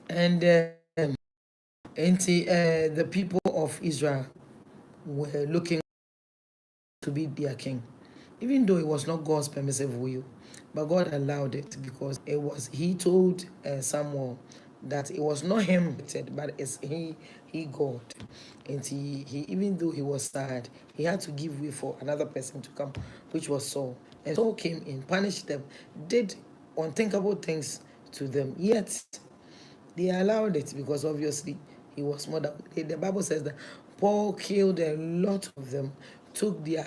And the people of Israel were looking to be their king, even though it was not God's permissive will, but God allowed it because it was. He told Samuel that it was not him, but it's he God, and he even though he was sad, he had to give way for another person to come, which was Saul, and Saul came in, punished them, did unthinkable things to them, yet they allowed it because obviously he was more than. The Bible says that Paul killed a lot of them, took their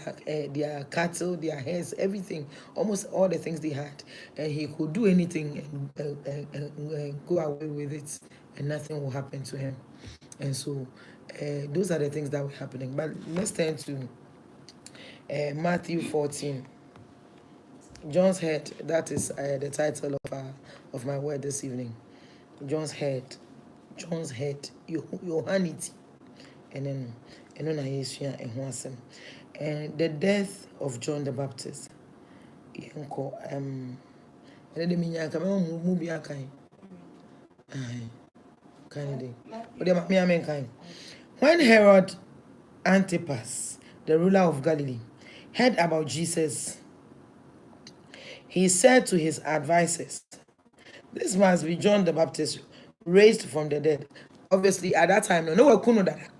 cattle, their hares, everything, almost all the things they had, and he could do anything and go away with it, and nothing will happen to him. And so, those are the things that were happening. But let's turn to Matthew 14. John's head. That is the title of my word this evening. John's head. John's head. Yohaniti. And then and the death of John the Baptist. And then the minya kama mu bi akan. When Herod Antipas, the ruler of Galilee, heard about Jesus, he said to his advisors, "This must be John the Baptist raised from the dead." Obviously, at that time, no one could know that.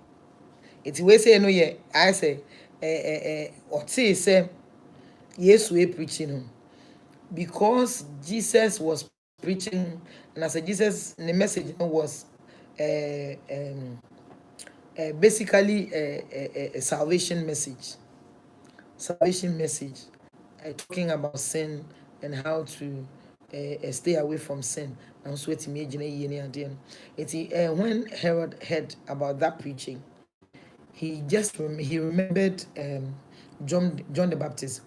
It's we say no, yeah. I say, or say, yes, we preaching him because Jesus was preaching, and as a Jesus, the message was basically a salvation message. Salvation message, talking about sin and how to stay away from sin. And so when Herod heard about that preaching, he remembered John the Baptist,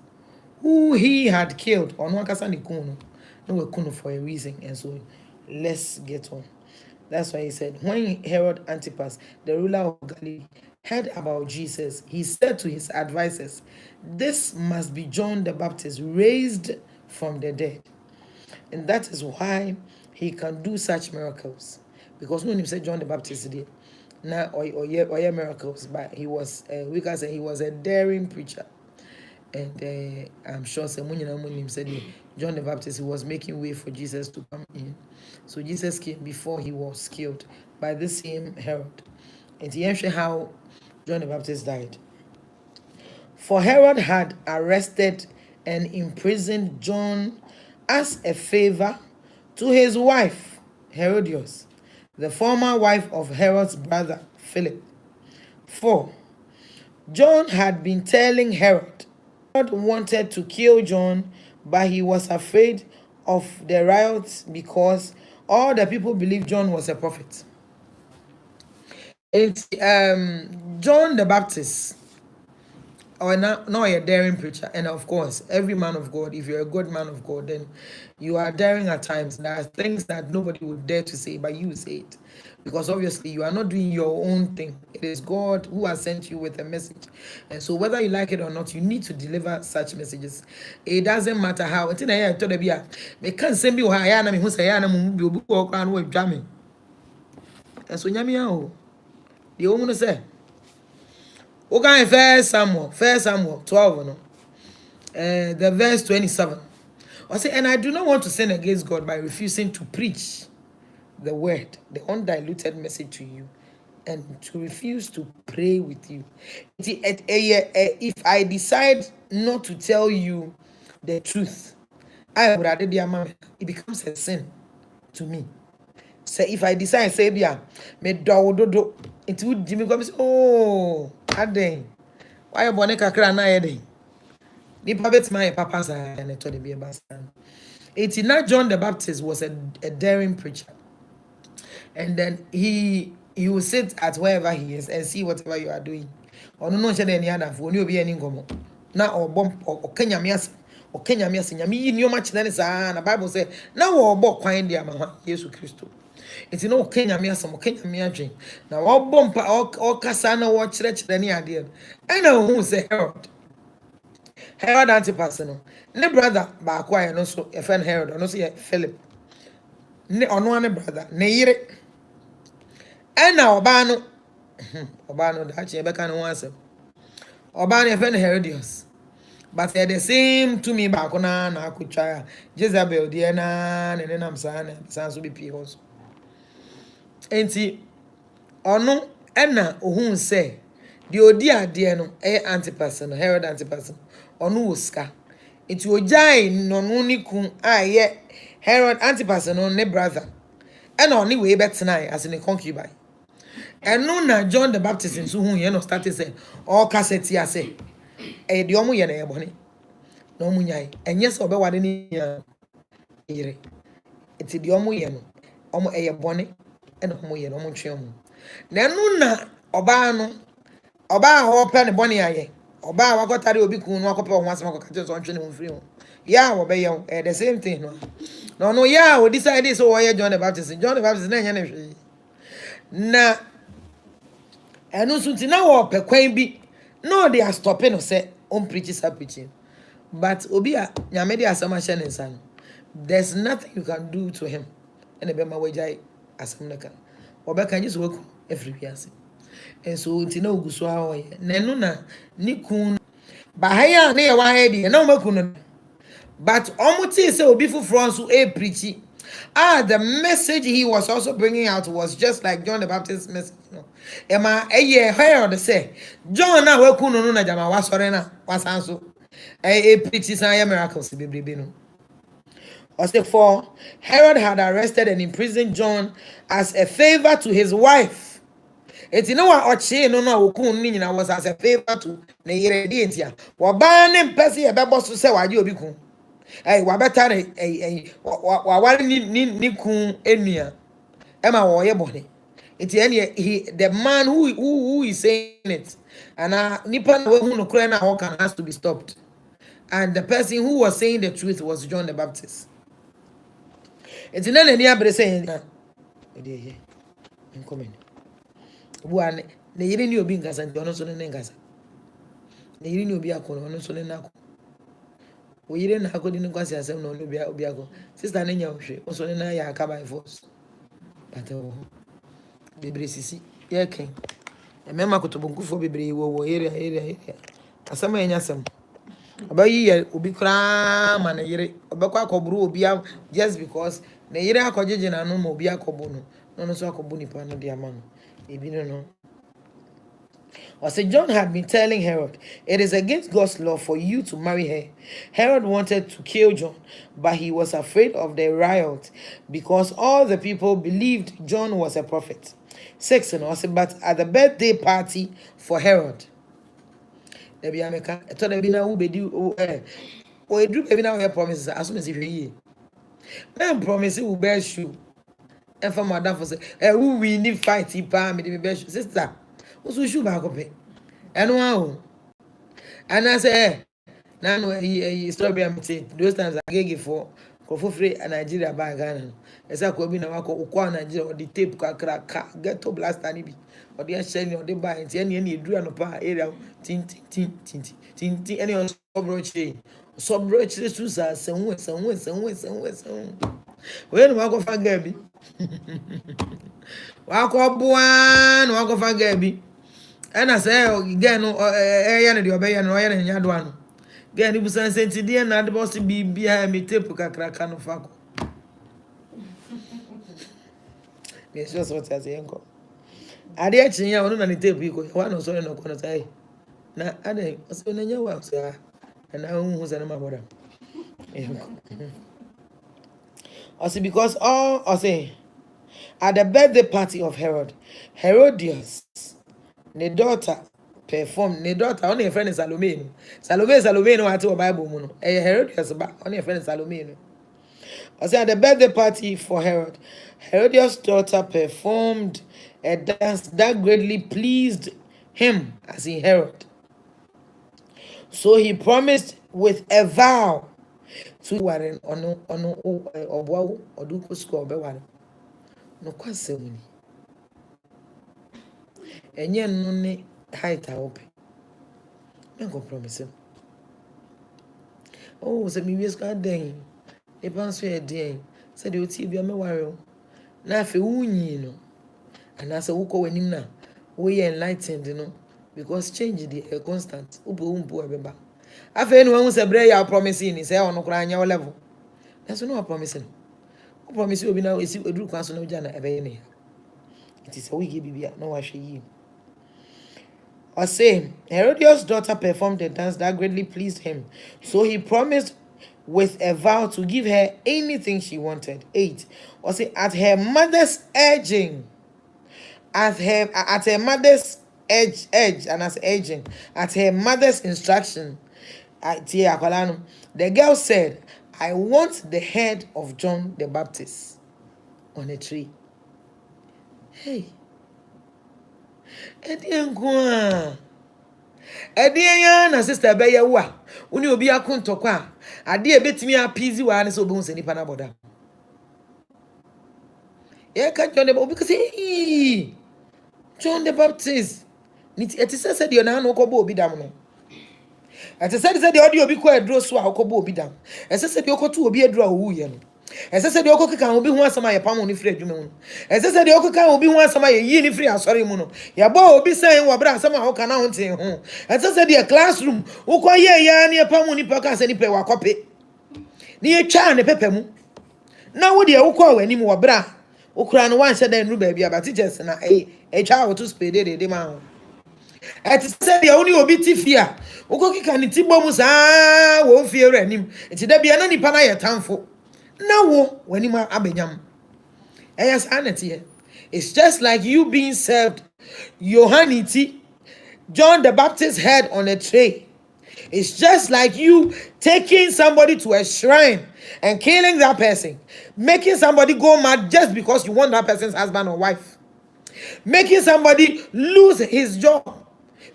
who he had killed on Wakasani Kuno. No Kuno for a reason. And so let's get on. That's why he said, when Herod Antipas, the ruler of Galilee, heard about Jesus, he said to his advisors, "This must be John the Baptist raised from the dead." And that is why he can do such miracles. Because no one said John the Baptist did. Now, or miracles, but he was, we can say he was a daring preacher. And I'm sure someone said John the Baptist, he was making way for Jesus to come in. So Jesus came before he was killed by the same Herod. And he answered how John the Baptist died. For Herod had arrested and imprisoned John as a favor to his wife, Herodias, the former wife of Herod's brother, Philip. For John had been telling Herod wanted to kill John, but he was afraid of the riots because all the people believed John was a prophet. It's John the Baptist, or now a daring preacher, and of course, every man of God, if you're a good man of God, then you are daring at times. There are things that nobody would dare to say, but you say it. Because obviously you are not doing your own thing. It is God who has sent you with a message. And so whether you like it or not, you need to deliver such messages. It doesn't matter how. Until I told you, me can't send me why I am who say I am be walk around with jamming. And so nyamia the woman say, okay, First Samuel 12, no? The verse 27. I say, and I do not want to sin against God by refusing to preach the word, the undiluted message to you, and to refuse to pray with you. If I decide not to tell you the truth, it becomes a sin to me. So if I decide, say, me do, it would Jimmy come say, oh, aden, why you born a kakra na yede? Nipa bet my papa's and I told be a bastard. It's not John the Baptist was a daring preacher. And then he will sit at wherever he is and see whatever you are doing. Or no shade any other for you be any gomo. Now or bump or Kenya mias or Kenya mias and me no much than is the Bible say now or bo kwan dia mama Jesus Christo. It's no Kenya mias or Kenya mia dream. Now all bump or kasana watch church any idea. I know who say Herod Antipas no. Ne brother ba kwa no so a friend Herod no so Philip. Ne ono ne brother ne yire ɛna ɔbaa no daakye ɛbɛka no ho asɛm ɔbaa no yɛfrɛ no Herodias but at the same to me baako na akotwa Jezebel deɛ na ne nenam saa na san so bepie hɔ so enti ɔno ɛna ohun sɛ deɛ odi adeɛ no ɛyɛ Antipas no Herod Antipas no ɔno wɔ sika enti ogyae nɔno ne kun a ɛyɛ Herod Antipas no ne brother ɛna ɔne wei bɛtenae as ne concubine ɛno na John the Baptist nso hu yɛ no started sɛ ɔkasa ti ase ɛyɛ deɛ ɔmo yɛ na ɛyɛ bɔne na ɔmo nyae ɛnyɛ sɛ ɔbɛware ne nyinaa yere enti deɛ ɔmo yɛ no ɔmo ɛyɛ bɔne ɛna ɔmo yɛ no ɔmo ntwe ɔmo na ɛno na ɔbaa a ɔpɛ ne bɔne ayɛ ɔbaa a wakɔtare obi kun no wakɔpɛ ɔho asɛm akɔka kyerɛ sɛ ɔntwe ne ho mfiri ho yɛ a wɔbɛyɛ wo ɛyɛ the same thing no na ɔno yɛ a ɔdecide sɛ wɔyɛ John the Baptist na ɛnyɛ ne hwee na ɛno nso nti na wɔpɛ kwan bi na ɔde astɔpe no sɛ ɔmpreachi saa preaching but obi a nyame de asɛm ahyɛ ne nsa no there's nothing you can do to him ɛna ɛbɛma wagyae asɛm no ka ɔbɛka nye sɛ waku afiri wiase nso nti na ogu so a ɔyɛ na ɛno na ne kun bahaya a ne yɛ wahaya deɛ na ɔmaku no but ɔmo tee sɛ obi foforɔ nso preachi the message he was also bringing out was just like John the Baptist's message. Emma, Herod say, John na waku no na jama wasore na wasanso. Preachi some miracles baby no. For Herod had arrested and imprisoned John as a favor to his wife. It's you know what Ochi no oku ni nyina was as a favor to ne yere di entia. Wo ba ne mpese e bebo so se waje obi kun. Wabeta waware ni kun enua ema wo ye bone enti he the man who is saying it and nipa na hu no kra na how can has to be stopped and the person who was saying the truth was John the Baptist enti na ni abere say na ede he comment buane ne yiri ni obi ngasa nti ono so ne ngasa ne yiri ni obi akọ ono so ne na akọ oyire na akọ di ni kwasi asem na ono obi akọ sister ne nya ohwe oso ne na ya aka by force but bebre sisi ye ken emema kotobonkufo bebre wo area asem enya asem obayi ye obi kra ma na yire obekọ akọburu obi just because na yire akọjeje na no ma obi akọbu no so akọbu nipa no dia ma no ebi no. John had been telling Herod, it is against God's law for you to marry her. Herod wanted to kill John, but he was afraid of the riot because all the people believed John was a prophet. 6 but at the birthday party for Herod, promises as soon as you promise will bear shoe. And for madam for say, who we need fight sister. Oso shoe back up. And I say, now he strawberry meeting. Those times I gave for free and Nigeria by Ghana. As I could be now, Nigeria or the tape crack, get to blast and be or the shelling or the buy and any drew on a area. Tin, any on sub-broach, Susa, somewhere. When walk of a Gabby. Walk up one, walk of a Gabby. And I say, again, the obey and royal and yadwan. Again, it was a sensitive and the boss be behind me, tape crack no faco. It's just what I say, uncle. I did actually know any tape because one was no corner say. Now, I didn't was on your work, sir. And I was an mother. Also, because all I say at the birthday party of Herodias. Ne daughter perform. Ne daughter only a friend is Salome. Salome no ati Bible mu no. Herodias ba only a friend is Salome no. I say at the birthday party for Herod, Herodias' daughter performed a dance that greatly pleased him as in Herod. So he promised with a vow to waren ono obo oduko school be waren. No kwasem. Enye no ne height a open. Me go promise him. Oh, se mi wies ka den. E pan so e den. Se de oti bia me ware o. Na afi wunyi no. And as a wuko wenim na, we enlightened, you know, because change the constant. Umpu ebeba. Afe no hu se bre ya promising ni say ono kra anya level. That's no promising. Who promise you be now esi eduru kwa so na uja na ebe ne. It is a wiki bibia no wa hwe yi. Or say, Herodias' daughter performed a dance that greatly pleased him. So he promised with a vow to give her anything she wanted. 8. Or say, at her mother's urging, at her mother's edge, and as urging, at her mother's instruction, the girl said, I want the head of John the Baptist on a tree. Hey. Ediengwa. Edienya na sister be ye wo a. Woni obi akontoko a. Ade e betimi apizi wa ne so obi hu se nipa na boda. E ka John the Baptist say John the Baptist. Niti eti se de na no kobo obi dam no. Eti se de odi obi ko aduro so a kobo obi dam. Ese se de okoto obi aduro a owu ye no. Ese se de okokeka obi hu asama ye pam ni free adwuma mu. Ese se de okokeka obi hu asama ye yi ni free asori mu no. Ya bo obi sen wo bra asama ho kana ho nten ho. Ese se de classroom ukoye ya ni pam ni pa ka se ni pe wa kope. Ni ye twa ne pepe mu. Na wo de ukọ wani mu wo bra. Ukura no wan sheda nru ba bia ba teachers na twa wo to speed de ma ho. Eti se de oni obi ti fia. Ukokeka ni ti bom sa wo fie re anim. Eti da bia na ni pa na ye tamfo. Now, when you abenyam, yes, anity. It's just like you being served Yohaniti, John the Baptist's head on a tray. It's just like you taking somebody to a shrine and killing that person, making somebody go mad just because you want that person's husband or wife, making somebody lose his job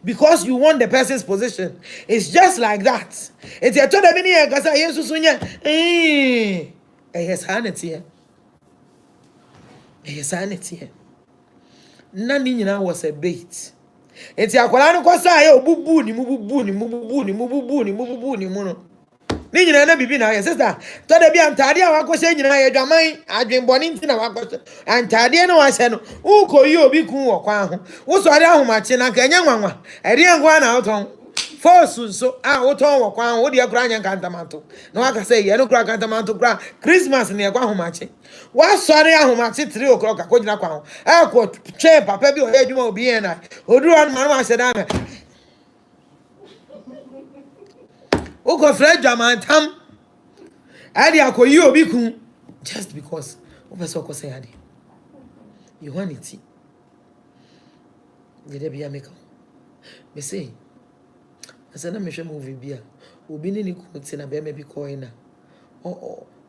because you want the person's position. It's just like that. It's a total meaning because I used to say, yes, sanity. Yes, sanity. Nani nyina was a bait. Eti akwala no kwasa ya obubu ni mububu ni muno. Ni nyina na bibi na ya sister. To da bi antade a wakose nyina ya dwaman adwenboni nti na wakose. Antade no wase no. Ukoyi obi kun wo kwan ho. Wo sori ahomache na ka enya nwanwa. Eri engwa na oton. Force so oton wo kwan wo de akura anya kantamanto. Na waka say ye no kura kantamanto kura Christmas na ye kwa ahomache. Wa sori ahomache 3 o'clock akogina kwan ho. Ko twe papa bi o he adwuma obi en na. Oduru an ma no ase da na. Uko Fred Jamantam. Adi akoyi obi kun just because o person ko say adi. You want it. Dede bia make. Me say asa na mehwe movie bia obi ni ku ti na be me bi coin na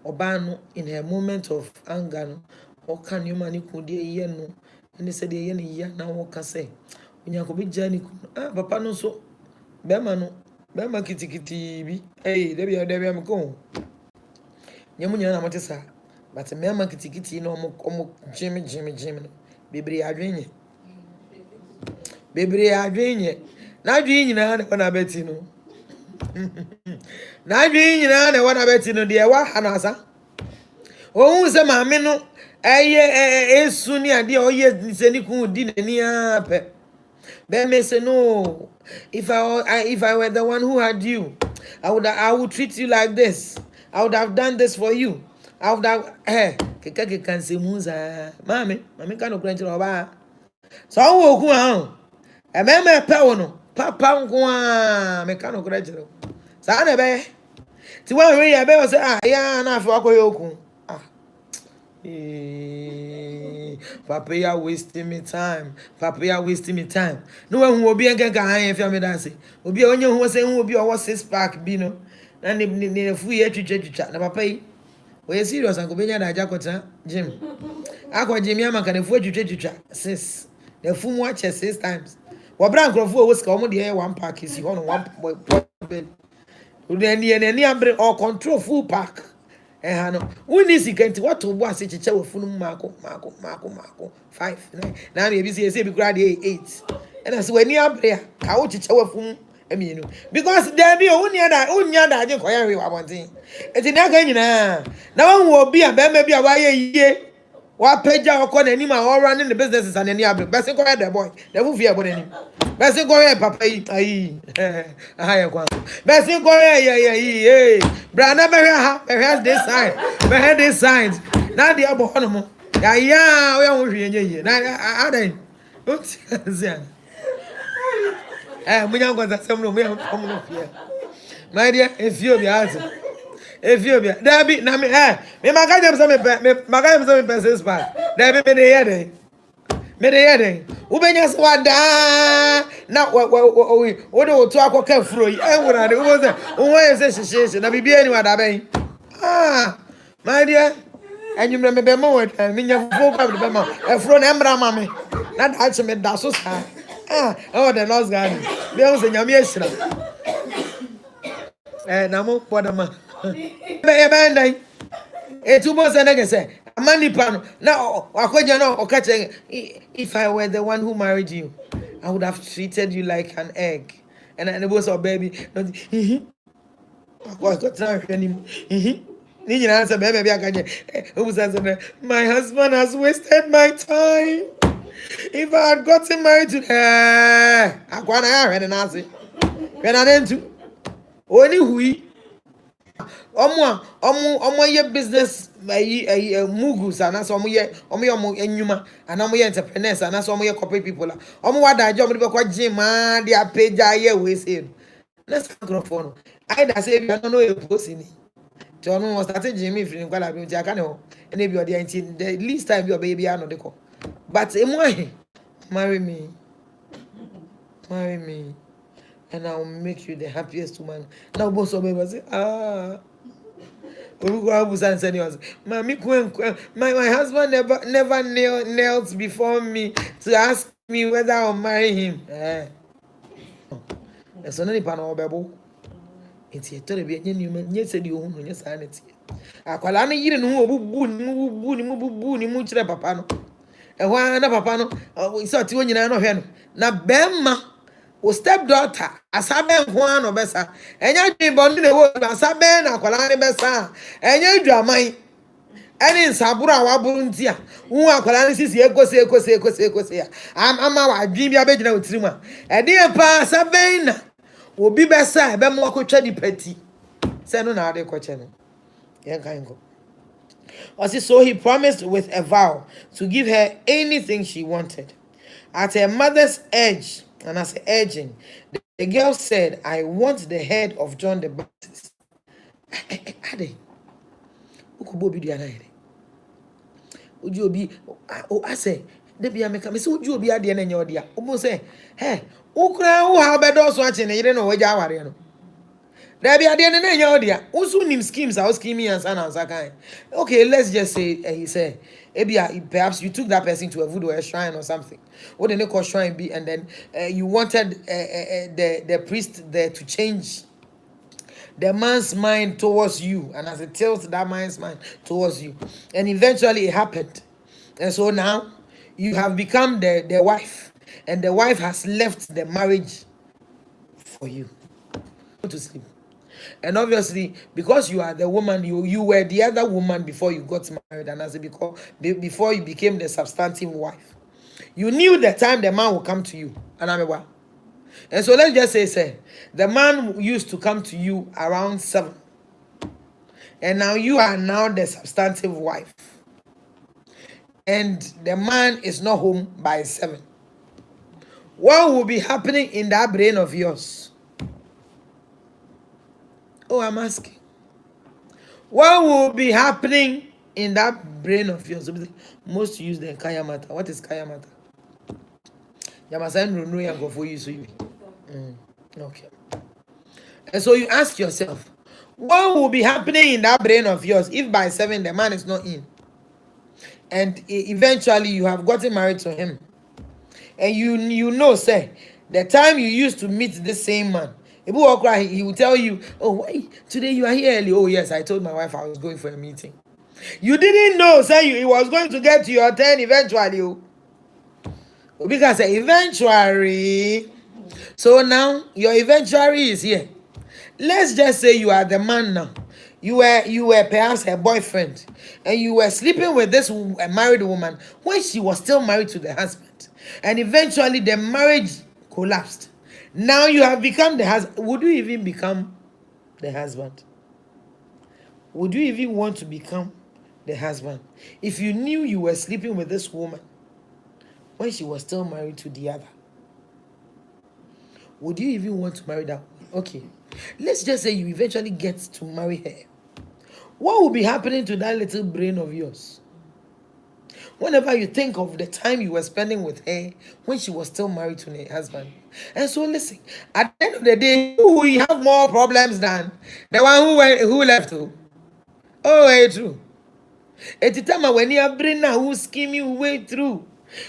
oba no in her moment of anger no o kan you mani ku de ye no ene se de ye ne ya na wo ka say onyanko bi jani ku papa no so be ma kitikiti bi de bia me ko nyemu nyana na mate sa but me ma kitikiti no omo jimi no bebre adwenye na dwi nyina na wana beti no na dwi nyina na wana beti no de wa hanasa ohun se maame no esu ni ade oye se ni kun di nani ape be me say no if I were the one who had you I would treat you like this. I would have done this for you. I would have keke kan se muza maame kan no kranchi oba so wo ku han ememe pe wo no papa nko a me ka no kura jiro sa na be ti wa we ya be o say ya na afi akoye okun papa ya wasting me time no wa hu obi enken ka han fi me dance obi onye hu say hu obi o 6 pack bi no na ne fu ye twitwa na papa yi we serious anko benya da ajakota gym akwa gym ya maka ne fu twitwa 6 na fu mu ache 6 times wa bra nkrofo wo sika omo de 1 pack isi ho no 1 ni ambre or control full pack ha no woni sika nti what to bo ase cheche wa funu mako 5 na me bi se bi kura de 8 na se wani ambre ka wo cheche wa funu emienu because there be unya da aje koya we wa bontin eti na ka nyina na wan wo bi a be ma bi a wa ye yie What page or corner anymore or running the businesses and any other. Best go ahead, boy. The movie about any. Best go ahead, papa. Best go ahead, yeah. Brana Berry has this sign. Behind this signs. Now the other one. Yeah, we are moving. Now, I don't. We don't got some room. We are coming up here. My dear, if you be answer. Ethiopia. There be na me me maka dem say me person spark. There be me dey hear dem. Me dey hear dem. Wo benya se wada na wo de otu akoka furo yi. Enwura de wo say wo ye say na bibi ani wada ben. My dear, enyumre me be ma wo me nya fufu kwa be ma. Efuro na embra ma me. Na da che me da so sa. Oh the lost guy. Be wo say nyame ehira. Na mo poda ma. If I were the one who married you, I would have treated you like an egg. And it was a baby. My husband has wasted my time. If I had gotten married to her, I omo ye business mugus and so omo enyuma and omo entrepreneurs and so omo corporate people omo wada job be kwa jima dia page aye we say let's go for no I that say you don't know a post ni to no start jimi free kwala bi aka ne ho and be odi anti the least time your baby ano de ko but emu marry me and I'll make you the happiest woman. Now both of them say, my husband never knelt before me to ask me whether I'll marry him. So nani pa na obebo. Enti to be nye said you hu nye sanity. Akwala na yire no obubu ni mu kire papa no. Ehwa na papa no, so ti wonyina no hwe no. Na bemma o stepdaughter asabe nko no besa enya dwen bondi ne wo asabe na akwala ne besa enya dwaman eni nsaburu awaburu ntia wu akwala ne sisi ekosi ya ama wa dwen bia begina otiri mu a ede pa asabe na obi besa ebe mo akotwa di pati se no na ade koche no yen kan go. So he promised with a vow to give her anything she wanted. At her mother's urge, and as urging, the girl said, I want the head of John the Baptist. Ade. Ukubo bi dia na ide. Oji obi I say, de bia me say oji obi ade na nya odia. Omo say, "Hey, ukra wo ha bedo so ache na ire no waja aware no." There be ade na nya odia. Usu nim schemes, I was scheming and kan. Okay, let's just say he said, perhaps you took that person to a voodoo or a shrine or something. What the call shrine be, and then you wanted the priest there to change the man's mind towards you, and as it tilts that man's mind towards you, and eventually it happened, and so now you have become the wife, and the wife has left the marriage for you. Go to sleep. And obviously, because you are the woman, you were the other woman before you got married, and as before you became the substantive wife, you knew the time the man will come to you. And so let's just say the man used to come to you around 7, and now you are now the substantive wife, and the man is not home by 7. What will be happening in that brain of yours? Oh, I'm asking. What will be happening in that brain of yours? Most use the kaya matter. What is kaya matter? Okay. And so you ask yourself, what will be happening in that brain of yours if by 7 the man is not in? And eventually you have gotten married to him. And you know, say, the time you used to meet the same man, he will tell you, oh, wait, today you are here early. Oh, yes, I told my wife I was going for a meeting. You didn't know, say, he was going to get to your turn eventually. Because eventually, so now your eventually is here. Let's just say you are the man now. You were perhaps her boyfriend, and you were sleeping with this married woman when she was still married to the husband, and eventually the marriage collapsed. Now you have become the husband. Would you even become the husband? Would you even want to become the husband if you knew you were sleeping with this woman when she was still married to the other? Would you even want to marry that woman? Okay, let's just say you eventually get to marry her. What will be happening to that little brain of yours whenever you think of the time you were spending with her when she was still married to her husband? And so listen, at the end of the day, we have more problems than the one who left. Oh, it's true. At the time when you bring now who scheme you way through.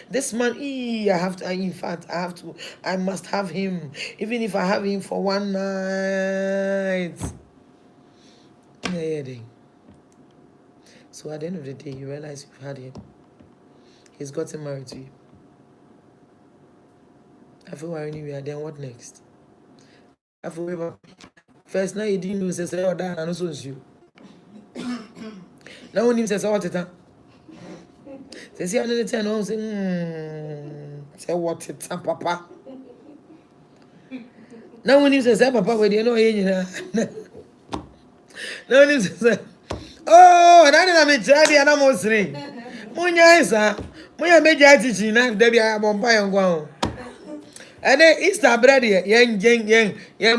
This man, I have to, in fact, I must have him, even if I have him for one night. Yeah. So at the end of the day, you realize you've had him. He's gotten married to you. I feel anyway, then what next? I feel first now you didn't know, say, oh, that, and also you. Now when he says, oh, what they say, another time, I'm saying, say, what it's papa. Now when he says, papa, where do you know, now when he says, oh, and I didn't have and I'm almost three. Munya is a Munya major teaching, Debbie, I'm on fire and go. And then Easter bread, young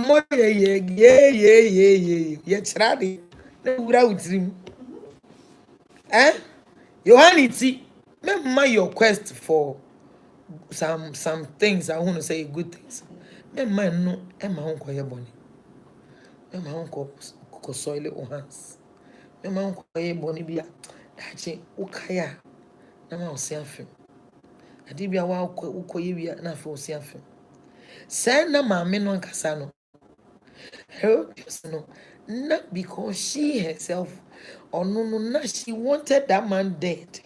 more, yet ready. Without him. Eh? Johanity, remember your quest for some things. I want to say good things. Remember, no, Emma uncle your bonny. Remember uncle soil or hands. Remember uncle your bonny be a hatching ukaya. Nama osiafim. Adibia wa ukoyibia na fe osiafim. Send na maame no nkasa no. Herodias no, not because she herself or no, she wanted that man dead.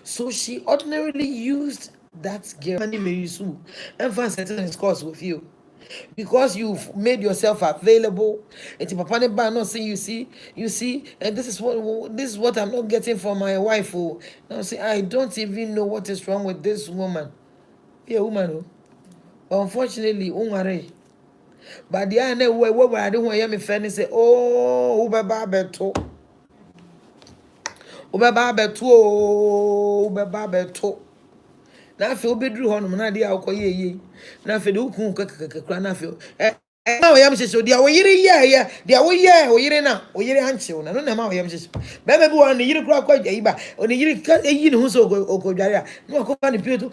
So she ordinarily used that girl and for setting his course with you. Because you've made yourself available, and papa ne ba not saying you see, and this is what I'm not getting from my wife. Oh, now say I don't even know what is wrong with this woman. Yeah, woman. But unfortunately, but the other way, what I don't want me friend say, oh, ubeba beto. Na afi obedru ho no na de akoye ye na afi de ukun kakakakra na afi na o yam hyehye de awoyire ye de awoye oyire na oyire anche na no na ma o yam hyehye be bi won ne yire kura kwa gya iba o ne yire ka eyi ne hu so okodware a na akofa ne pieto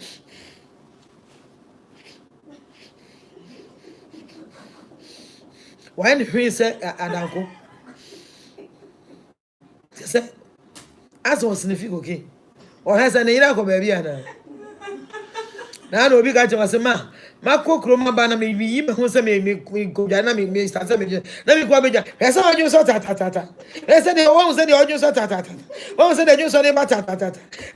why ne hwe se adanko se aso snifi okay o ha se ne yire akọ ba bia na na no obi ka che wasema makokro maba na me yi me ho se me ko ja na me start se me na me ko abeja esa oju so ta esa de won se de oju so ta won se de oju so de ba ta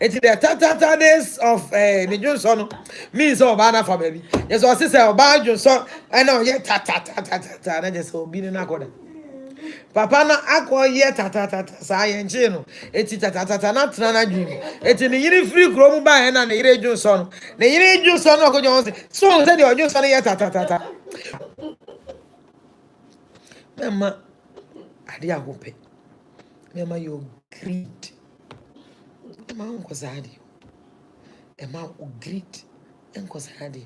it the ta days of the oju so no means oba na fa baby yes o se oba oju so na ye ta na je so obi ni na koda papa na akoye ta sa ye nche no eti ta na tena na dwum eti ne yiri free krom ba he na ne yiri dwun so no ne yiri dwun so no akojo se so se de odwun so no ye ta mama ade agope mama you greed mama unko zadi mama o greed enko zadi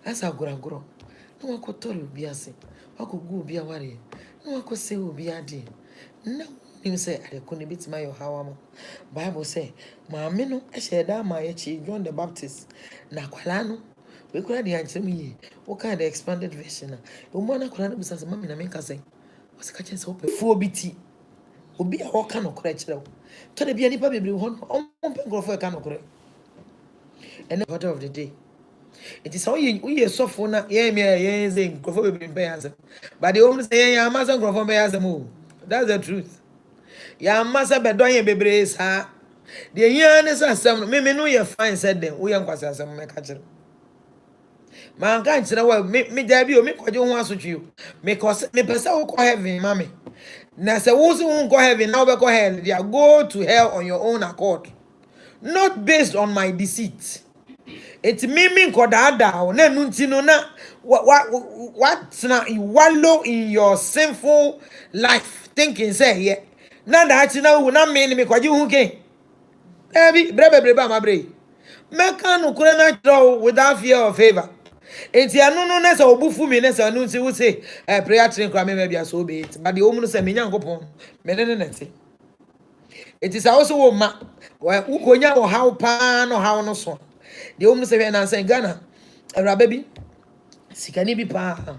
asa goragoro no akotoro bi ase akogu obi aware no akose obi ade na nim say adeko ne bitima yo hawama bible say maame no eheda ma ye chi John the Baptist na kwala no we kura de anchem yi wo ka the expanded version na o mo na kwala no bisa say mami na me nka say o se ka chen say opefu obi ti obi a wo ka no kura kire wo to de bia nipa bebre ho no o mpe ngrofo e ka no kura and the order of the day. It is how you suffer na ye say nkrofo bebre mpe answer. But the only say ya masa nkrofo mpe answer mo. That's the truth. Ya masa bedon ye bebre sa. The yan is asem me no ye fine said them. We yan kwase asem me ka kire. Man kan kire wa me da bi o me kwaje ho asotwe o. Me pese wo kwa heaven mama. Na say wo so won go heaven now be go hell, they go to hell on your own accord. Not based on my deceit. It's mimi nkodada na nu nti no na what na you wallow in your sinful life thinking say yeah. Na that na wo na me kwaji hu ke. Ebi brebe ma bre. Meka no kure na draw without fear or favor. Enti anu no na say obufu mi na say nu nti wo say prayer train kwa me bia so be it. But the omu no say me nyankopon me ne nete. It is also wo ma wo konya wo how pa no how no so. The omu no say na say Ghana awraba bi sikani bi pa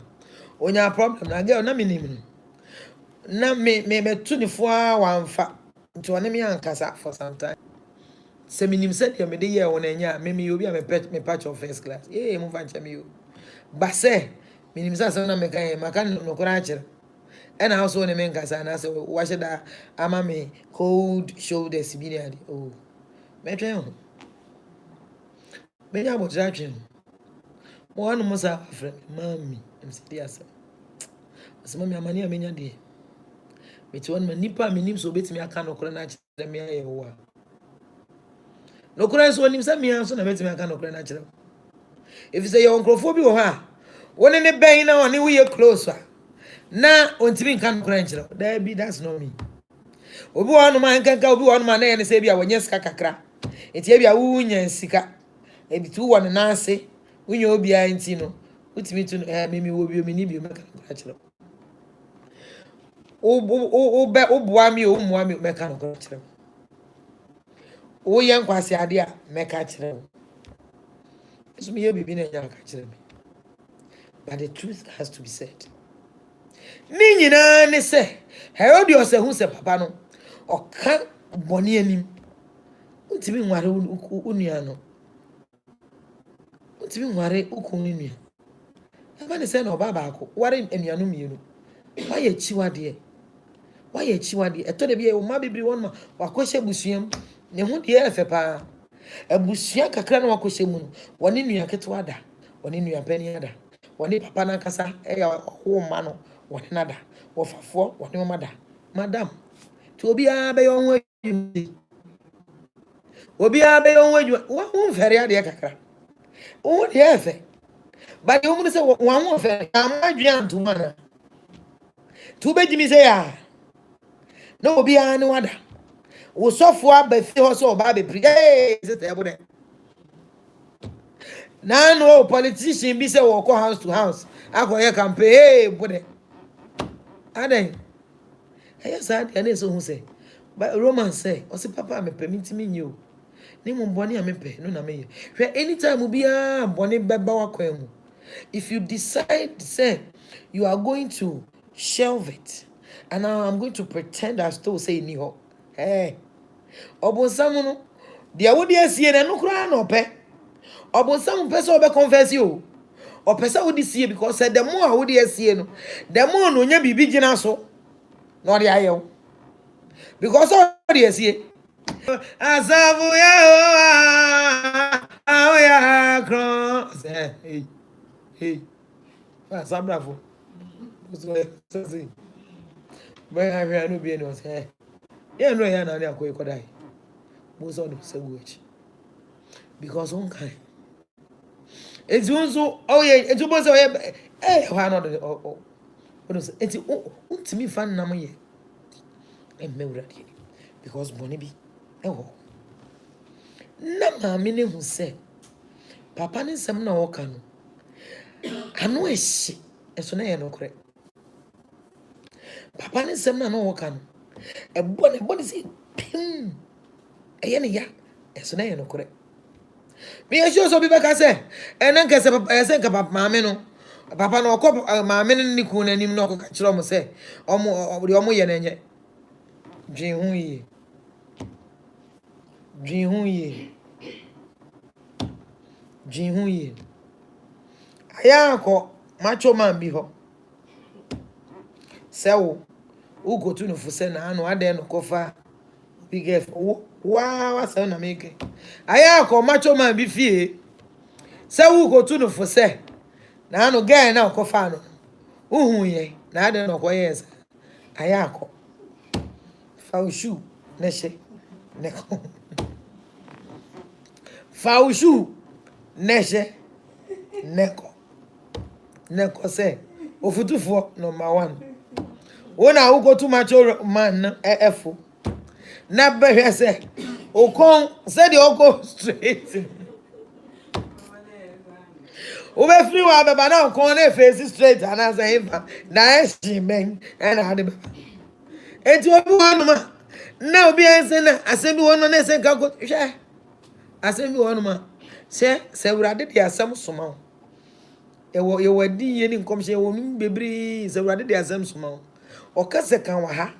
onya problem na girl na me nim na me tu ni fo a wamfa nti one me ankasa for some time. Se minim said you me de ye won anya me obi a me patch of first class mo fa ncha me yo ba se minim sa na me kan maka no kora akere and also ne me nkasa na se wa sheda ama me cold shoulders bi ne oh me twen ho me ya bo tratwen mo anu mo sa afre mami em serious asema me amani amenya de me ti won ma nipa minim so betimi aka no kora na akere me aye wo a no kura so nim say me so na betimi aka no kura na kire. If you say your oncrophobia wo ha woni ne ben na woni we close na ontimi nka no kura nkire. That be that's not me. Obi wo no man kanka obi wo no man na ye ne say bia wonye sika kakra. Enti bia wo nya sika. Ebi tu wo na ase wonya obi a enti no utimi tu me wo bi o me ni bi o meka no kura kire. O bua mi o mua mi meka no kura kire. O yen kwase ade a meka kire. So me bibi na nya ka kire me. But the truth has to be said. Ni nyina ne se Herodias ehun se papa no oka boni anim. Untimi nware unua no. Untimi nware ukun nua. Aba ne se na oba baako ware anuanu mienu. Why chiwade? Why chiwade? Eto de bia o ma bibiri won ma wakohye busuam. Ne ho de efe pa. Abusua kakra na wakohye mu no. Woni nua ketwa da. Woni nua pani ada. Woni papa na nkasa eya ho ma no. Woni nada. Wofafo woni o mada. Madam. Ti obi a be yo ho adwuma. Obi a be yo ho adwuma. Wa ho fere ade kakra. O de efe. Ba de o mu se wa ho fere. Amadwe antuma na. Tu be jimi say ya. No obi a ne wada. Wo sofo abafi ho so ba be pri. Se te ebo de. Na no politician bi say wo ko house to house. Akoye campaign bude. Aden. Aya sad ya na so hu say. But Roman say, o se papa me permit me nyo. Ni mo boni a me pe no na me ye. Hwe anytime obi a boni beba wa kwam. If you decide say you are going to shelve it and now I'm going to pretend I still say ni ho. Hey. Obonsam no dia wo dia sie na no kura na ope. Obonsam pese obe confess you. O pese wo di sie because the more wo dia sie no, the more no nya bibi gina so. No dia ayo. Because o dia sie. Asafu ya o ya kro. Hey. Hey. Asabrafo. So say. But I no be no say. Yeah, no, yeah, na akoy kodai. Most of them say which because one kind. It's also oh yeah, it's also why not oh it's to me fan na moye. Me uradi because boni bi na maame ne hu say papa ne nsem na woka no ano ehye eso na ye no kore. Papa ne nsem na no woka no ebone say pim eye ne ya eso na ye no kore. Me ehye so bi beka say enen kese papa ese nka papa maame no papa no okọ maame ne ni ku na nim no okọ kire omo say omo ye na enye dwen hu ye aya ko macho man bi ho sewo ugo tu no fu se na anu ade no kofa big f wa se na meke aya ko macho man bi fie sewo ugo tu no fu se na anu ge na kofa no uhu ye na ade no ko yes aya ko Faushu neshe neko. Faushu neshe neko. Neko say ofutufo number 1. Ona uko too much man efo. Na behwe say okon say the oko straight. Ube free wa baba na okon na face straight and as a na eshi men and ade baba. Enti obi wonu ma na obi ense na asemi wonu na ense ka ko hwe. Asemi wonu ma se urade de asem soma wo. Ye wadi ye ni nkomhye wonu bebre se urade de asem soma wo. Okase kan wa ha.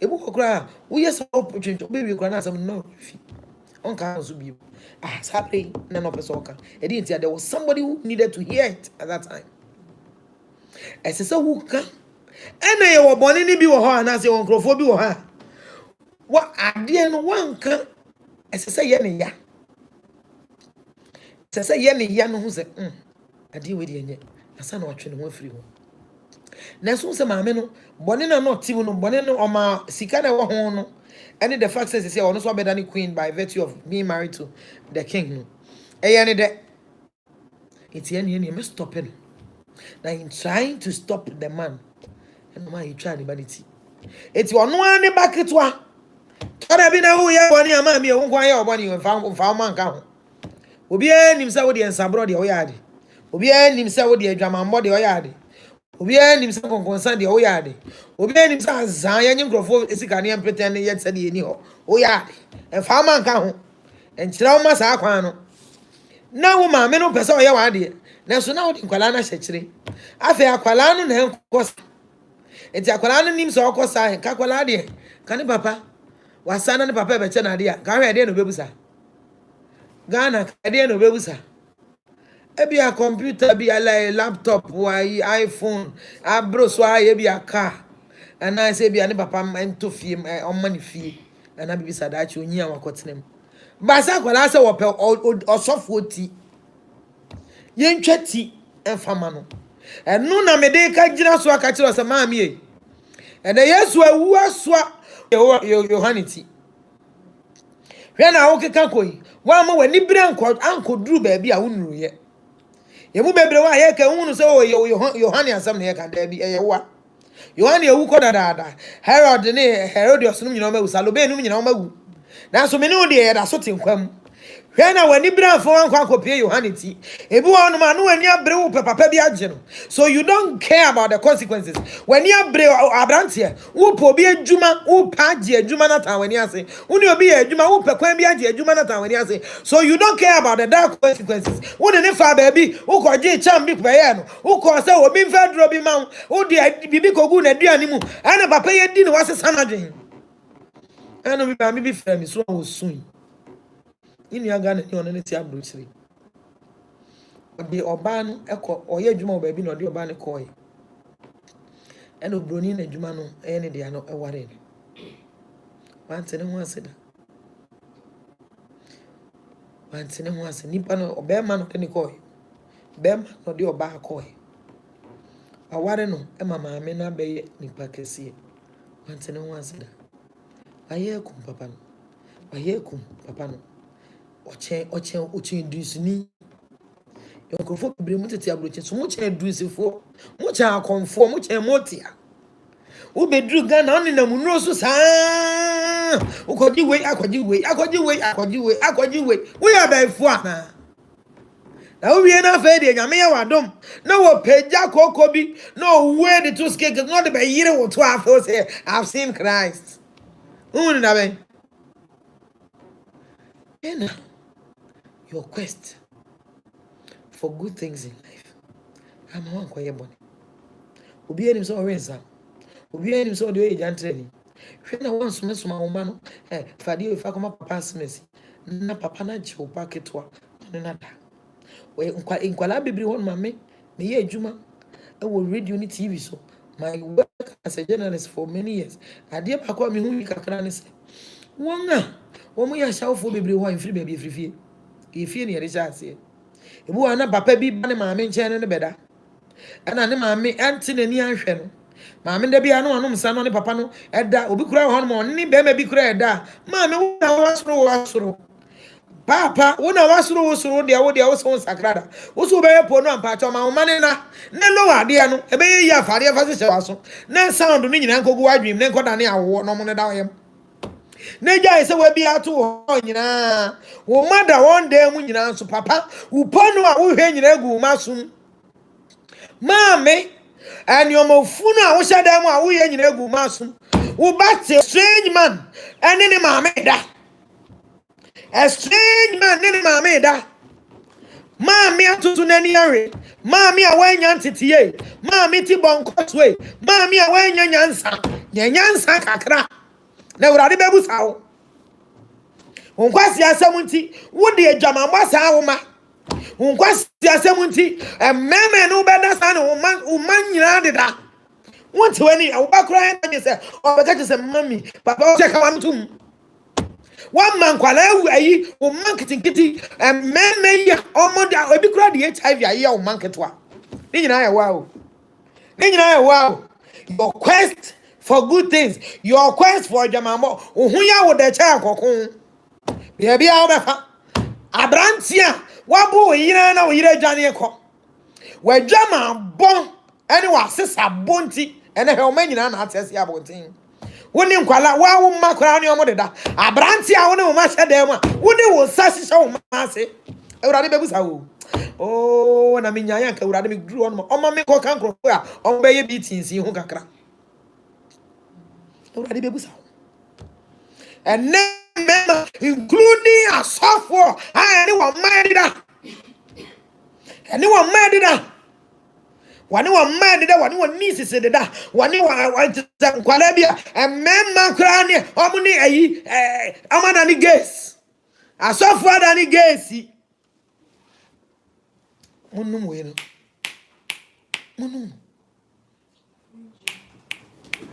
Ebu kokra wo yes opportunity baby kra na asem no fi. On can also be happy none of us. There was somebody who needed to hear it at that time. As I said, who can and they were born in the war and I say on Crophobia. What I didn't one can as I say, Yenny ya. As I say, Yenny Yan who said, I deal with you. I said, no, I went free. Now, soon some ameno, Bonina not Tibuno, Bonino or my Sicana Hono. And the fact says, he said, "Oh, no, so better than queen by virtue of being married to the king." Any day, it's the end. You must stop him. Now, in trying to stop the man, and why you try anybody? It's one back at one. Can I be now? Yeah, one year, mammy, won't quiet one you and found man count. Obi himself with the Sabro the Oyadi. Obi himself with the drama body Oyadi. Obi himself concerned the Oyadi. Obi himself Zion Grofo is a Ghanaian pretending yet said the Neo. Oyadi. And Farman count. And Chilama Saquano. Now, mamma, no person Oyadi. Now, so now in Kualana Shetri. I fear Kualana and Costa. It's a Kualana names or Costa and Cacoladi. Can you, Papa? Was son and Papa Bechenadia. Carry a day of Bebusa. Ghana, a day of Bebusa. Be a computer, be a laptop, why iPhone, a bros, why be a car. And I say, be a papa meant to fee on money fee. And I be sad that you near what's name. Basa, when I say, or software tea. Yen chatty and famano. And none me de kajina so catch us a mammy. And the yes were swap your honey. When I walk a kakoi, one more when Nibran called Uncle Drew baby, I wouldn't yet. You move baby, why I can say, your honey and some here can there be a what? You honey who called that Herod the name Herodias, you know, Salome, you know, now so many of the other sorting come. When you bring for one copy your honey tea, if you want man when you brew papa biageno, so you don't care about the consequences. When you brew abrantia, who po be a juma, who paji a jumanata when you say, who you be a juma, who pequembiaji a jumanata when you say, so you don't care about the dark consequences. Wouldn't if I baby, who called J. Chambi Payano, who calls so being fed Robbie Mount, who dear Bibico Goon and Dianimu, and a papa dinner was a son of Jane. And I be famous so soon. In your gun, you on any tabloid. The Oban echo or your Juma baby, no, the Oban coy. And of Brunin and Jumano, any day, I know a worried. Once and one said, once and once, a nippano or bearman of any coy. Bearman or the Oba coy. A warren, and mamma may not be nippacassi. Once and one said, I hear cum papa. I hear cum papa. Oche dusini yo krofo bebre mu tete abroche so mu che dusifo mu cha konfo mu che motia wo bedru Ghana on na mu no so sa ukoji we we abefo ana na wo wie na fa de nyame ya wadom na wo peja kokko bi no we the two skeke no de be yire wo to afo say I've seen Christ unu na ben ena your quest for good things in life. I'm one quiet bonny. Obi enim so orensa. Obi enim so de agent training. Hwe na won so mesoma wo ma no. Fadi o fa koma papa smesi. Na papa na je o packet wa. No na da. We nkwala bibiri won ma me ye adwuma e wo radio ni TV so. My work as a journalist for many years. Ade ba kwa me hu kakra ne se. Won na wo mu ya shawfo bibiri ho free baby free fie. Ifie ne recha ase. Ebu ana papa bi ba ne maame nche ne beda. Ana ne maame anti ne ni anhwe no. maame da bia no anom nsa no ne papa no ɛda obi kura hɔ no ma ɔne bɛrima bi kura ɛda maame wo na wasoro papa wo na wasoro de wo so sakrada wo so bɛyɛ po no ampa cha ma wo mane na ne lo ade no ɛbɛyɛ yi afade fa se hyɛ waso na sound no nyina nkogu wadwim ne nkoda ne awo no mo ne da yem na gya se wa bi ato hɔ nyina wo mada won da mu nyina nso papa wo ponu a wo hwɛ nyina gu masum maame aniomofunu a wo hyɛ da mu a wo yɛ nyina gu masum wo bate strange man ɛne ne maame da a strange man ne maame da maame atutu nani are maame a wanya ntetiye maame ti bonkoswe maame a wanya nyansa kakra na urade bebusa wo onkwasi asɛm nti wo de adwamambɔ saa wo ma onkwasi asɛm nti emmeme no bɛda saa ne wo man nyina deda wonte wani wo bakora na sɛ obɛka kyɛ mami papa wo check am tum one man kwala ayi o man kitinkiti emmeme ya omoda obi kura de HIV ayi o man ketwa ni nyina ya wow your quest for good things your quest for jamamo ohun ya wo de cha akokon bia bia obefa abrantia wabo yira na wo yira dwane ko wadwama bon ene wa sesa bonti ene he o man nyina na atese abontin woni nkwala wa wo makora ne omo deda abranti a woni wo ma hye dem a woni wo sa hye wo ma ase ewurade bebusa wo oh na menya yan ka ewurade me duru ono omo me ko kan krofo a omo be ye bitinsi hu kakra ewurade bebusa wo ene member including asofo ani wo ma deda wani wa mad da wani wa nieces da wani wa kwala bia emma kra ne omuni ayi amana ni gas asofo ada ni gas munum we no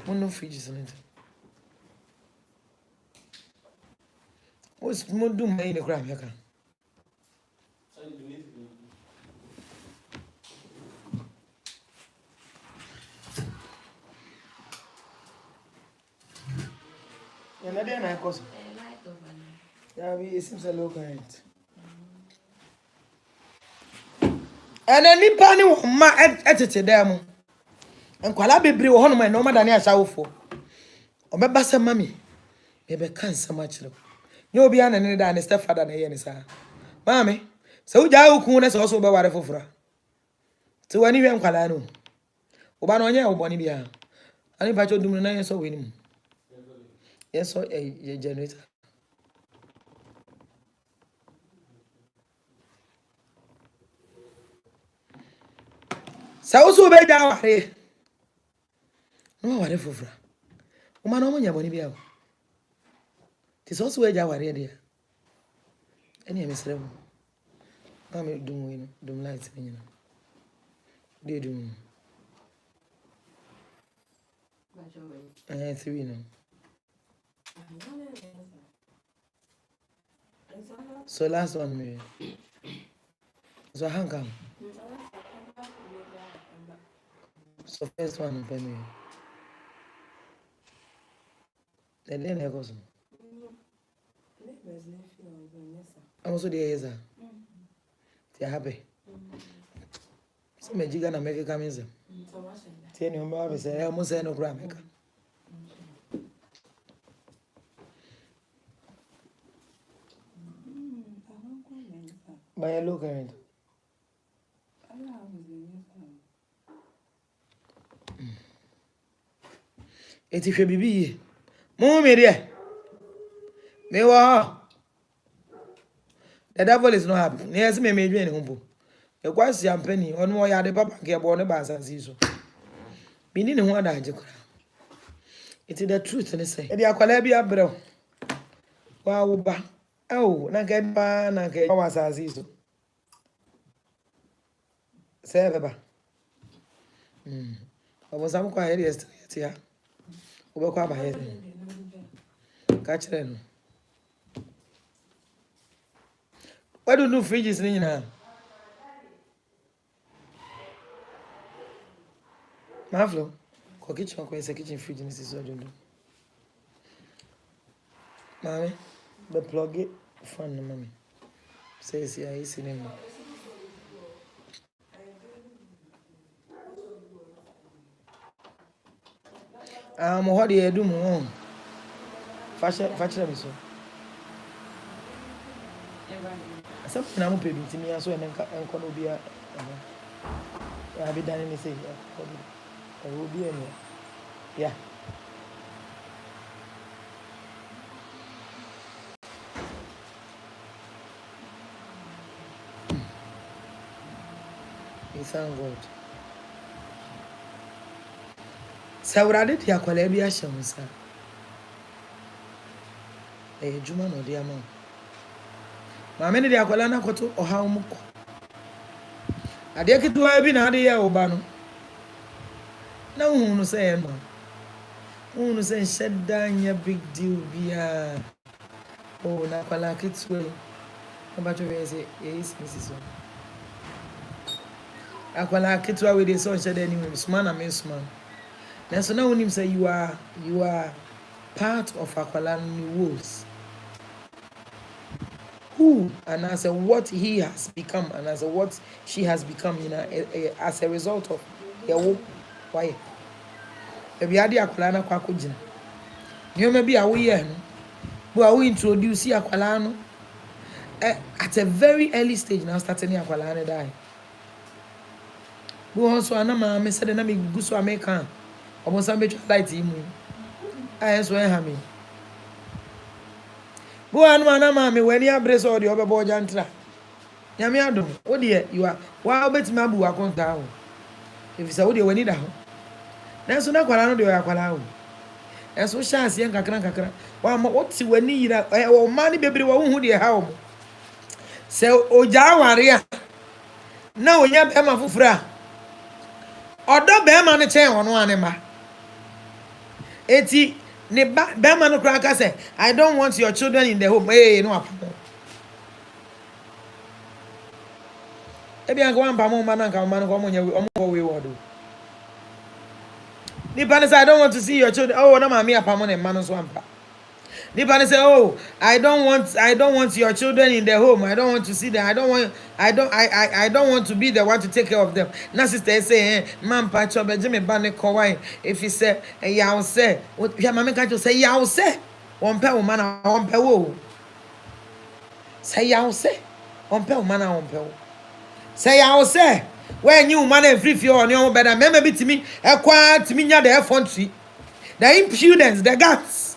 munum fridge isn't it what's mudum mai ne kra me ka and I didn't cause yeah, it seems a low current. And any penny ma etete dem. And kwala bebre wo hono no madane asawofo. Obeba se mami. E be kan sama kire. Nye obi ana ne da ne stepfather na ye ne sa. Mami, se uja ukun na se so be ware fofora. Ti wani hwe kwala no. Oba no onye wo boni bia. Ani ba cho dum na ye so we ni. Yes, so a generator. So be down here. No, what if for woman, no money be out. Tis also a jawar here. Any Miss Rem. I'm doing lights. They do. I 3 now. So last one me. So hang on. So first one for me. Then I go. I'm also the Eza. They are happy. So me jiga na make come in. Tell you mama say I almost say no gram. By a low current. It if you be Mummy dear. Me wa. The devil is not happy. Yes, me me dwen humbo. E kwasi ampani onu o ya de papa ke bo ne ba sansi so. Me ni ne ho ada age kora. It is the truth ne say. E dia kwala bi abrɛ. Wa wo ba. Oh, na ke ba na ke wa sansi so. Say baba. Obo sam kwa here yesterday ya. Obo kwa ba here. Ka kire no. Why do you fridges ni nyina? Maflo. Ko kitchen ko ese kitchen fridge ni sisi ojondo. Mami, be plug it fan no mami. Say si ayi sinema. Mo ho de edu mu on. Fashion mi so. Asem na mo pedu ntimi aso enko no bia. Ya be dane ni say. Will be in here. Yeah. We thank God. Saurade ti akwala bi ahye mo sa. Juma no dia ma. Ma me ne di akwala na koto oha mu ko. Ade ketewa bi na ade ye oba no. Na uhunu say no. Uhunu say shedda nya big deal bia. Oh na akwala ketewa. Oba to be say is Mrs. Akwala ketewa we dey so shedda ni mu suma na me suma. Na so na unim say you are part of akwala ni wolves. Who and as what he has become and as what she has become, as a result of your why. Ebi ade akwala na kwa kujina. Nyoma bi a wo ye no. Bo a wo introduce akwala no at a very early stage now starting akwala na die. Bo so anama me said na me guso American. Omo sambe light imu. Aye so ha me. Bo anu anama me wani abrese o de obebo jantra. Nyame adom. Wo de you are wa obetimi abu akonta ho. If say wo de wani da ho. Na so na kwala no de akwala ho. Na so chance yen kakra. Wa ma woti wani yira o ma ni bebre wa hu de ha o. Se oja ware a na onya be ma fufura. Odo be ma ne chen wono anema. Eti ne be ma no kra ka say I don't want your children in the home. No apamo. Ebi an ko wan pa mo ma na nka ma no ko mo nya omo we word. Nipa say I don't want to see your children. Oh, na ma me apamo ne ma no so ampa. Nipa say oh, I don't want your children in the home. I don't want to see them. I don't want to be the one to take care of them. Na sister say man pa cho be me ba ne ko wai. If he say ya say, what ya mama can say ya say. Won pe wo mana won pe wo. Say ya say. Won pe wo mana won pe wo. Say ya say. When you man free for on your better member bitimi e kwa timi nya the effrontery. The impudence, the guts.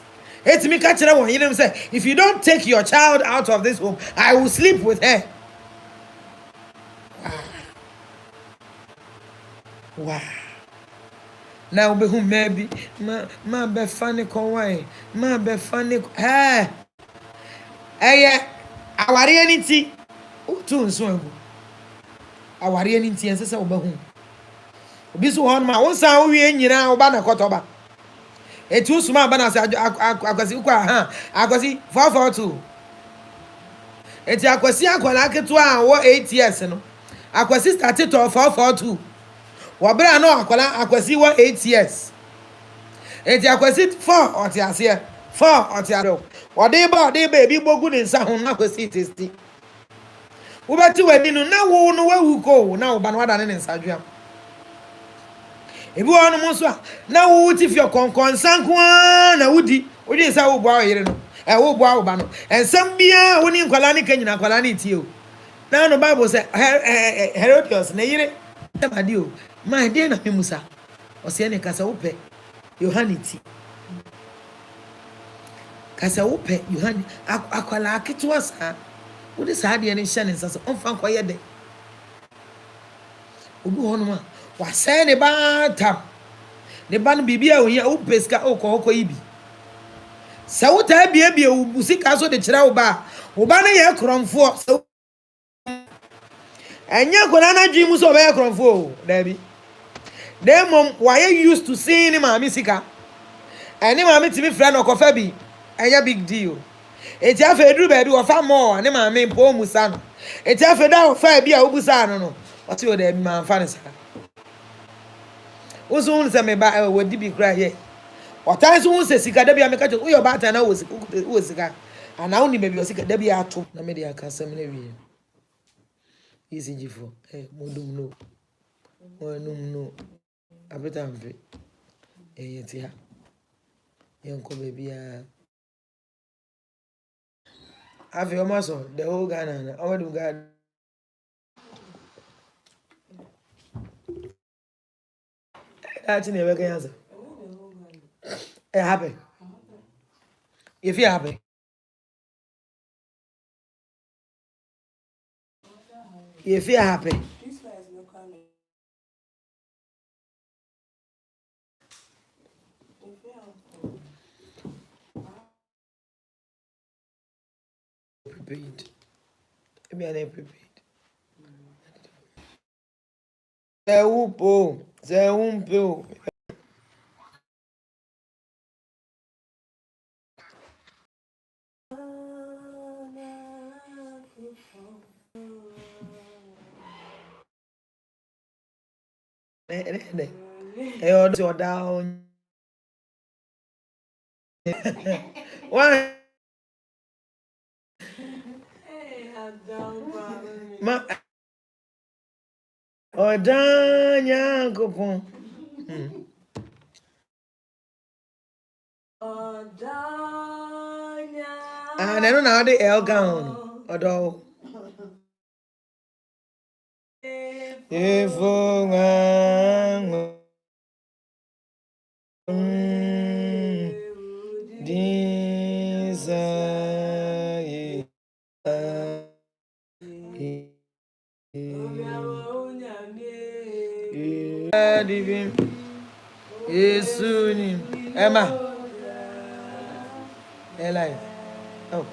It's me catching one. You know what I'm saying? If you don't take your child out of this home, I will sleep with her. Wow. Now be who maybe ma be funny konwai. Ma be funny. Hey. Hey, awari aniti. Utu nso egu. Awari aniti ense se oba hu. Obi so hon ma wonsan wo wie nyina oba na kotoba. Etu suma ba na se akwasi kwa akwasi 442. Eti akwasi akwala ketu a wo 8 years no. Akwasi started to 442. Wo bra no akwasi wo 8 years. Eti akwasi 4 oti ase 4 oti aro. Wo de ba ebi gbogu ni nsa ho na akwasi testi. Wo beti wani no na wo no wawu ko na wo ba no ada ne nsa dwam. Ebi wonu mo so na wo ti fi okonkon sanko na wudi sa wo bua yire no wo bua wo ba no ensam bia woni nkwala ne kanyina nkwala ne tie o na no Bible say Herodias na yire tamadi o ma de na memusa o se ne kasa wo pe Yohaniti kasa wo pe Yohani akwala aketu asa wo de sa de ne hye ne nsa so onfa nkoye de obi hono ma wa say ne ba tam ne ba no bibia o ya o peska o ko ibi sa wo ta bia o busika so de kira wo ba ne ye kromfo so enya ko na dwi mu so be kromfo o da bi dem why you used to see ni ma sika eni ma mi timi fra no ko fa bi enya big deal eti afa eduru ba bi wo fa mo ne ma mi po musa no eti afa da wo fa bia wo busa no o ti o da bi ma fa ne sa Usun se me ba we di bi kra ye. Otan so un se sika da bia me ka che wo your bata na wo sika. Ana wo ni baby sika da bia ato na me dia ka sem na wi. Easy gifo. Modum no. Monum no. Abeta mpe. Yeti ha. Yenko baby a. Have you almost the whole Ghana na. Omadum Ghana. That's in the work answer. It happen. If you happen. If you happen. Prepared. Maybe I'm not prepared. Say whoop, say whoop. You're down. Why? Ma. Odanya kupon. Ah, I don't know how the L gown. Although. If desire Yesu Emma Eli oh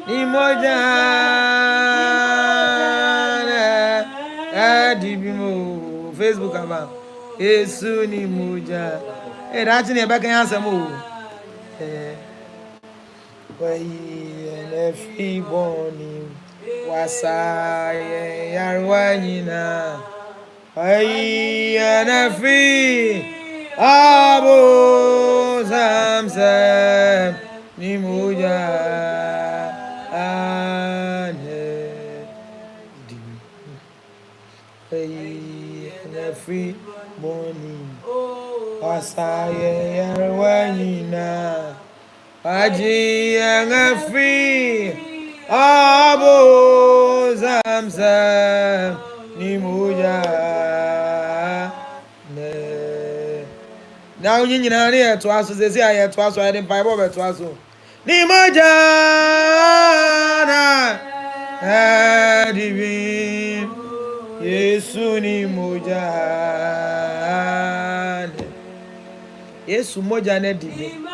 Imoja Adibimo Facebook aba Yesu ni moja that's in the back answer mo Every morning wasaye yarwanyina ayana free abo zamzam ni moja ane ayana free morning wasaye yarwanyina Aji yang free Abu Zamzam ni muja ne Now you know here to us they say I to us I didn't buy Bob to us ni muja na Adivin Yesu ni muja Yesu moja ne divin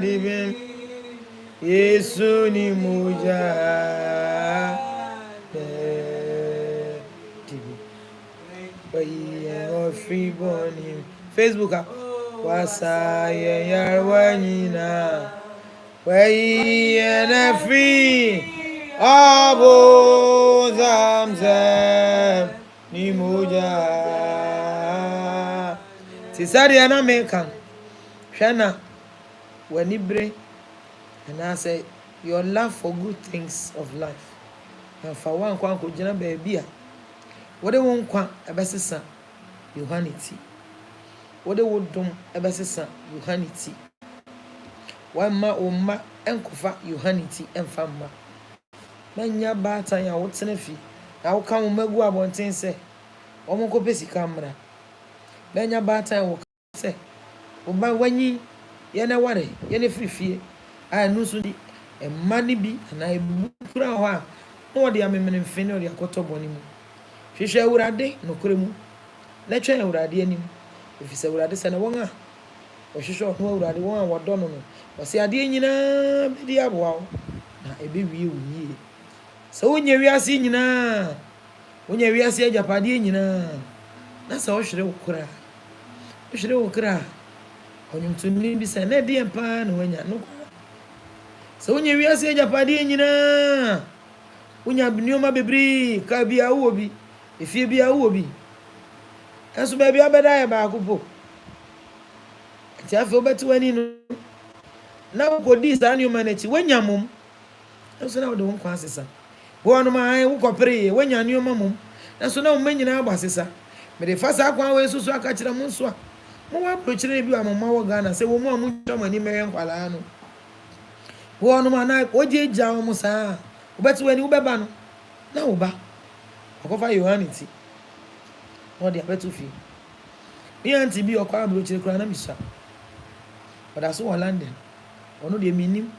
Divin Yesu ni moja divin free born Facebook wasaye yarwanyina na free abo zamzam ni moja Tisari ana meka hwana wani bre and I say your love for good things of life and for one kwa ko gina baby a wode won kwa ebesesa humanity wode wodom ebesesa humanity wamma umma enkofa humanity enfamma manya bata ya wotena fi na wo kan magu abonten se omo ko pesika mra Benya bata wo se oba wanyi ye na ware ye na frifie a nu so di emma ni bi na ebukura ho a no wode amemene mfene ode akoto boni mu hwehwe awurade no kore mu na twa awurade anim efise awurade se na won a ohwehwe ho awurade won a wodo no no wose ade nyina bedi aboa na ebe wie wunie so wonya wiase nyina wonya wiase ajapade nyina na sa ohwere wokura Shire wokra onyumtuni bi se na de empa na wanya no so onye wiase ajapade nyina Unya nneɛma bebree ka bia wo bi efie bia wo bi enso ba bia beda ya ba akopɔ ti afo beti wani no na wo di sa nneɛma na chi wanya mom enso na wo de wo kwa asesa wo no ma wo kopere wanya nneɛma mom enso na wo manyina agbasesa me de fasa akwa we susu aka kire mo nso a mo wa prochire bi wa mama wo Ghana se wo mo amu twamani meyen kwala no wo no ma na oje gya wo mo saa wo beti wani wo beba no na wo ba akofa yohaniti no de abetu fi mi anti bi okwa abrochire kura na misa oda so wo London ono de minim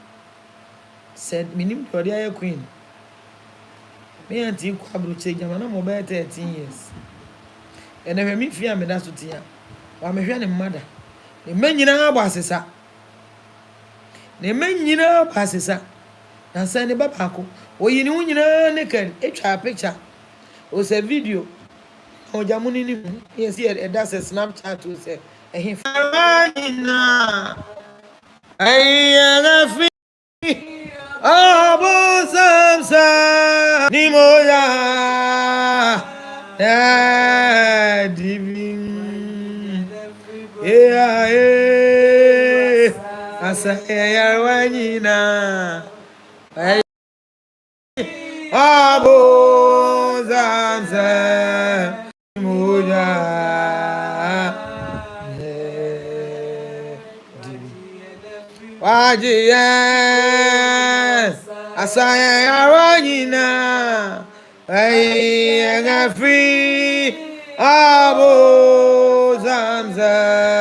said minim to de aye queen mi anti kwa abrochire jama na mo be 13 years ene hwe mi fi ameda so tia wa me hwe ne mmada ne manyina agba asesa ne manyina agba asesa na say ne baba ko oyini wo nyina ne kan etwa picture o se video o jamuni ni yes e da se Snapchat o se ehin farina ayana fi abo samsa ni moya divin asa yarwanina abo samsa moya wajiye asa yarwanina ay ngafi abo zamzam